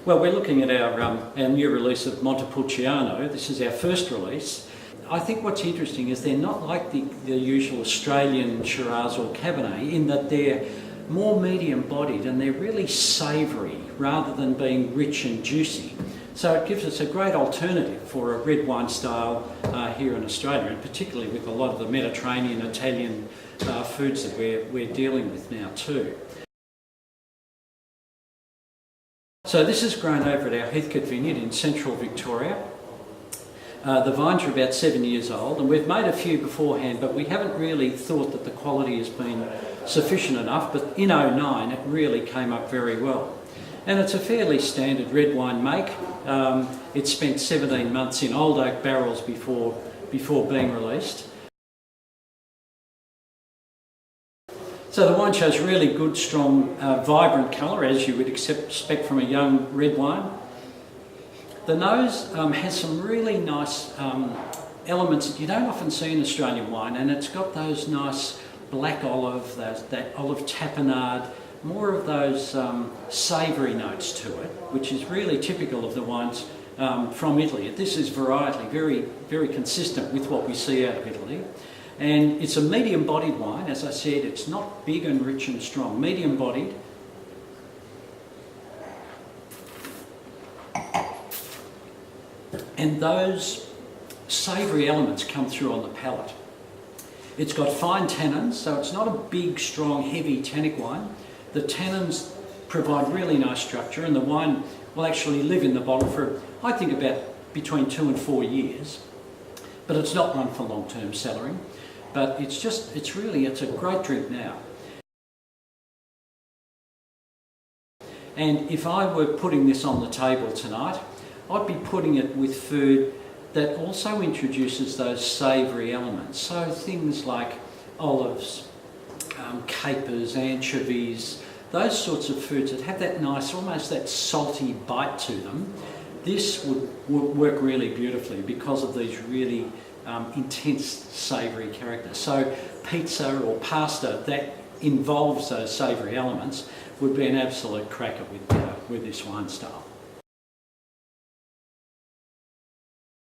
Well, we're looking at our new release of Montepulciano. This is our first release. I think what's interesting is they're not like the usual Australian Shiraz or Cabernet in that they're more medium-bodied and they're really savoury rather than being rich and juicy. So it gives us a great alternative for a red wine style here in Australia, and particularly with a lot of the Mediterranean, Italian foods that we're dealing with now too. So this is grown over at our Heathcote vineyard in central Victoria. The vines are about 7 years old, and we've made a few beforehand, but we haven't really thought that the quality has been sufficient enough. But in 2009 it really came up very well. And it's a fairly standard red wine make. It spent 17 months in old oak barrels before being released. So the wine shows really good, strong, vibrant colour, as you would expect from a young red wine. The nose has some really nice elements that you don't often see in Australian wine, and it's got those nice black olive, that olive tapenade, more of those savoury notes to it, which is really typical of the wines from Italy. This is varietally very, very consistent with what we see out of Italy. And it's a medium-bodied wine. As I said, it's not big and rich and strong, medium-bodied. And those savoury elements come through on the palate. It's got fine tannins, so it's not a big, strong, heavy tannic wine. The tannins provide really nice structure, and the wine will actually live in the bottle for, I think, about between 2 and 4 years. But it's not one for long-term cellaring. But it's a great drink now. And if I were putting this on the table tonight, I'd be putting it with food that also introduces those savoury elements. So things like olives, capers, anchovies, those sorts of foods that have that nice, almost that salty bite to them. This would work really beautifully because of these really intense savoury characters. So pizza or pasta that involves those savoury elements would be an absolute cracker with this wine style.